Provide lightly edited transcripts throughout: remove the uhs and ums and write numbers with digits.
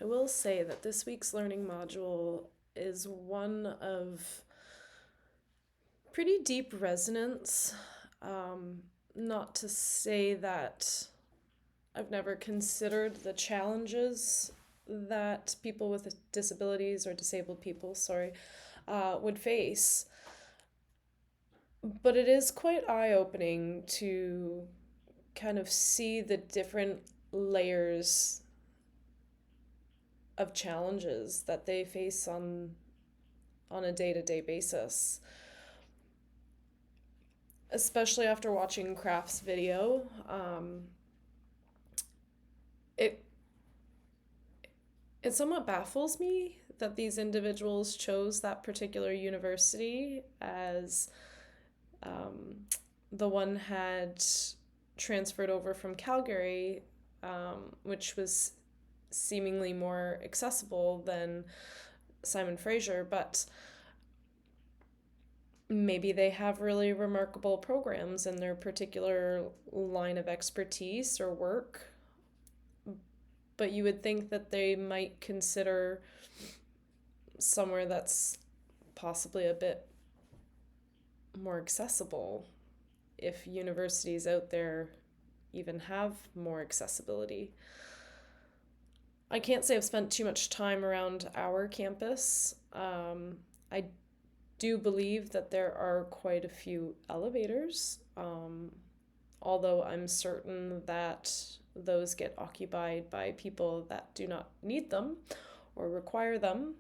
I will say that this week's learning module is one of pretty deep resonance. Not to say that I've never considered the challenges that people with disabilities or disabled people, would face. But it is quite eye-opening to kind of see the different layers of challenges that they face on a day-to-day basis. Especially after watching Kraft's video, it it somewhat baffles me that these individuals chose that particular university as the one had transferred over from Calgary, which was seemingly more accessible than Simon Fraser, but maybe they have really remarkable programs in their particular line of expertise or work. But you would think that they might consider somewhere that's possibly a bit more accessible if universities out there even have more accessibility. I can't say I've spent too much time around our campus. I do believe that there are quite a few elevators, although I'm certain that those get occupied by people that do not need them or require them.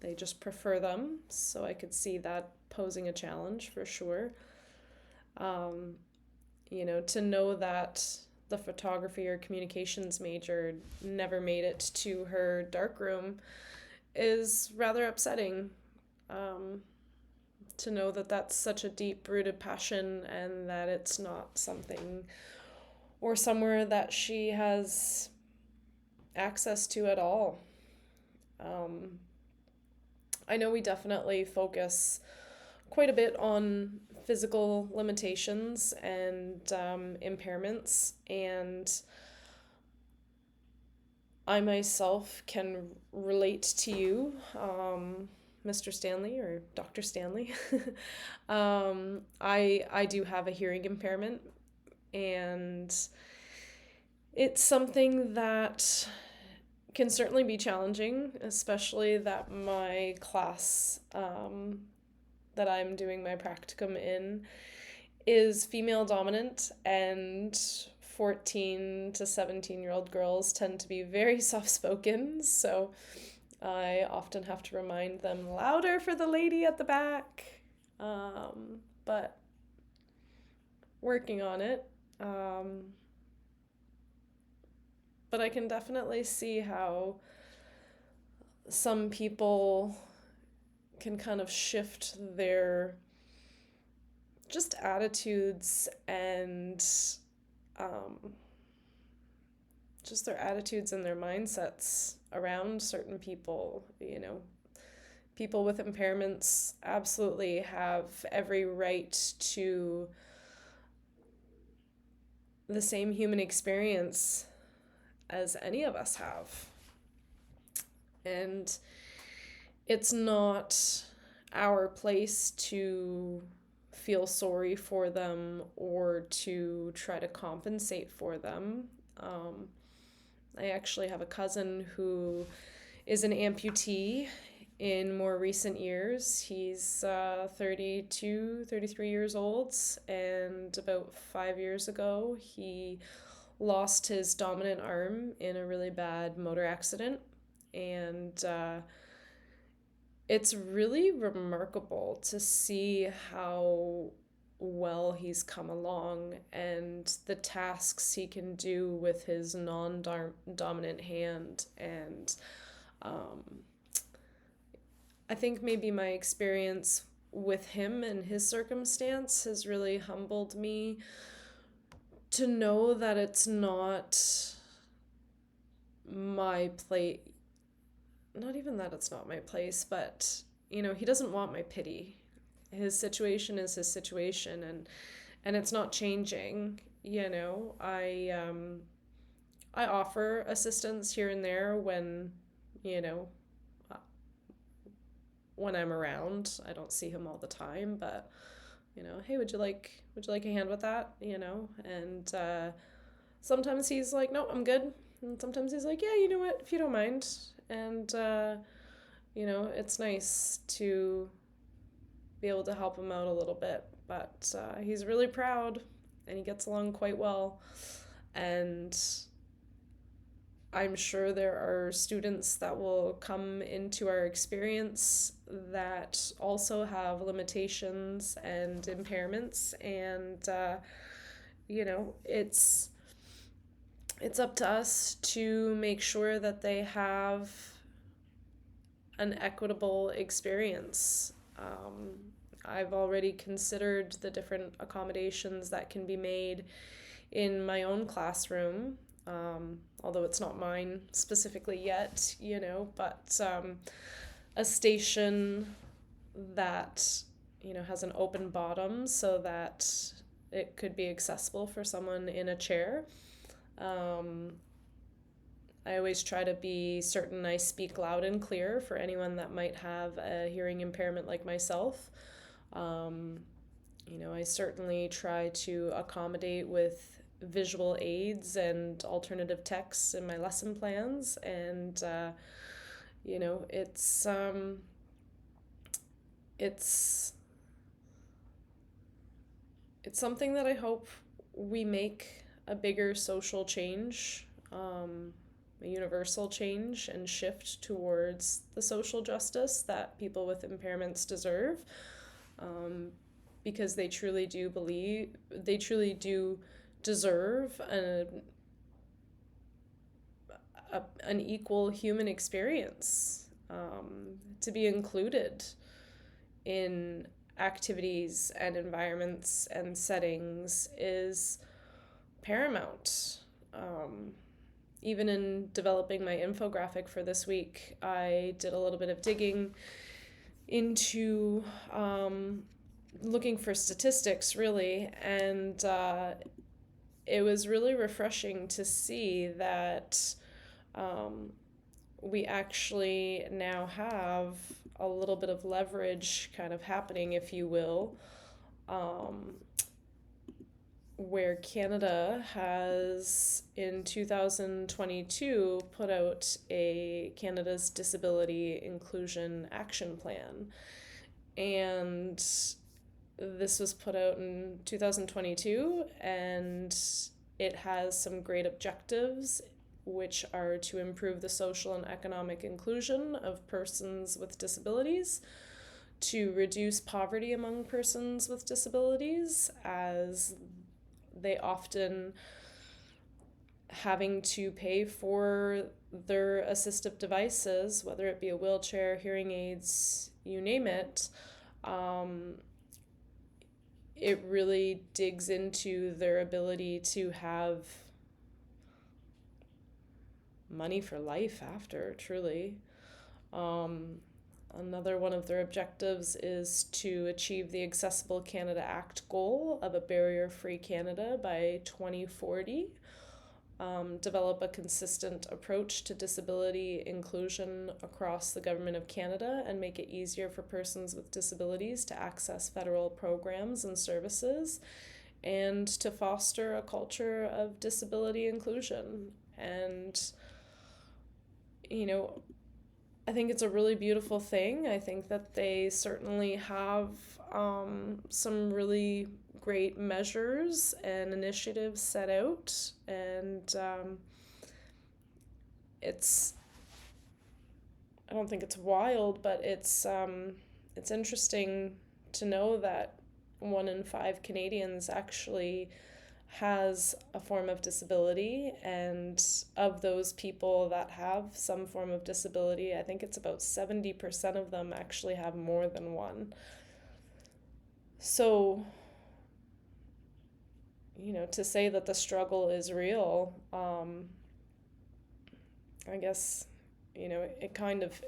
They just prefer them, so I could see that posing a challenge for sure. Um, to know that the photography or communications major never made it to her darkroom is rather upsetting. Um, to know that that's such a deep rooted passion and that it's not something or somewhere that she has access to at all. Um, I know we definitely focus quite a bit on physical limitations and impairments, and I myself can relate to you, Mr. Stanley or Dr. Stanley. I do have a hearing impairment, and it's something that can certainly be challenging, especially that my class that I'm doing my practicum in is female dominant, and 14 to 17-year-old girls tend to be very soft spoken. So I often have to remind them louder for the lady at the back. But working on it. But I can definitely see how some people can kind of shift their just attitudes and um, just their attitudes and their mindsets around certain people. People with impairments absolutely have every right to the same human experience as any of us have. And it's not our place to feel sorry for them or to try to compensate for them. I actually have a cousin who is an amputee in more recent years. He's 32, 33 years old, and about 5 years ago, he lost his dominant arm in a really bad motor accident. And it's really remarkable to see how well he's come along and the tasks he can do with his non-dominant hand. And um, I think maybe my experience with him and his circumstance has really humbled me to know that it's not my place. Not even that it's not my place, but he doesn't want my pity. His situation is his situation, and it's not changing. I offer assistance here and there when you know, uh, when I'm around. I don't see him all the time, but hey, would you like a hand with that? And sometimes he's like, no, I'm good. And sometimes he's like, yeah, you know what, if you don't mind. And it's nice to be able to help him out a little bit. But he's really proud, and he gets along quite well. And I'm sure there are students that will come into our experience that also have limitations and impairments, and it's up to us to make sure that they have an equitable experience. I've already considered the different accommodations that can be made in my own classroom, although it's not mine specifically yet, but a station that, has an open bottom so that it could be accessible for someone in a chair. I always try to be certain I speak loud and clear for anyone that might have a hearing impairment like myself. I certainly try to accommodate with visual aids and alternative texts in my lesson plans, and it's it's something that I hope we make a bigger social change, a universal change and shift towards the social justice that people with impairments deserve, because they truly do deserve an equal human experience, to be included in activities and environments and settings is paramount. Even in developing my infographic for this week, I did a little bit of digging into looking for statistics, really, and it was really refreshing to see that we actually now have a little bit of leverage kind of happening, if you will, where Canada has in 2022 put out a Canada's Disability Inclusion Action Plan. And this was put out in 2022, and it has some great objectives, which are to improve the social and economic inclusion of persons with disabilities, to reduce poverty among persons with disabilities, as they often having to pay for their assistive devices, whether it be a wheelchair, hearing aids, you name it. It really digs into their ability to have money for life after, truly. Another one of their objectives is to achieve the Accessible Canada Act goal of a barrier-free Canada by 2040. Develop a consistent approach to disability inclusion across the Government of Canada and make it easier for persons with disabilities to access federal programs and services, and to foster a culture of disability inclusion. And I think it's a really beautiful thing. I think that they certainly have some really great measures and initiatives set out, and I don't think it's wild, but it's interesting to know that 1 in 5 Canadians actually has a form of disability, and of those people that have some form of disability, I think it's about 70% of them actually have more than one. So, to say that the struggle is real, I guess, it kind of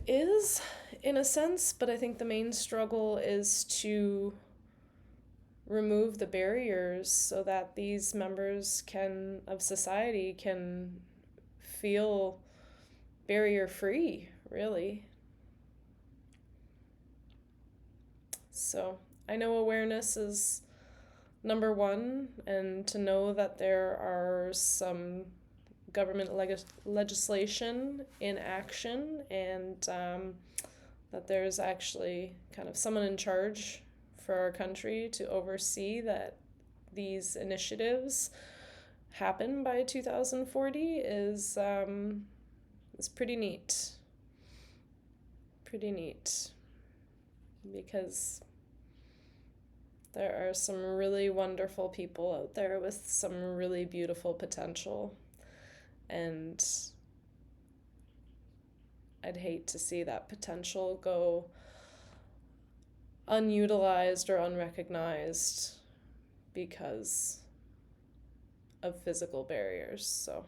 is in a sense, but I think the main struggle is to remove the barriers so that these members of society can feel barrier free, really. So I know awareness is number one, and to know that there are some government legislation in action, and that there's actually kind of someone in charge for our country to oversee that these initiatives happen by 2040 is pretty neat. Pretty neat. Because there are some really wonderful people out there with some really beautiful potential. And I'd hate to see that potential go unutilized or unrecognized because of physical barriers. So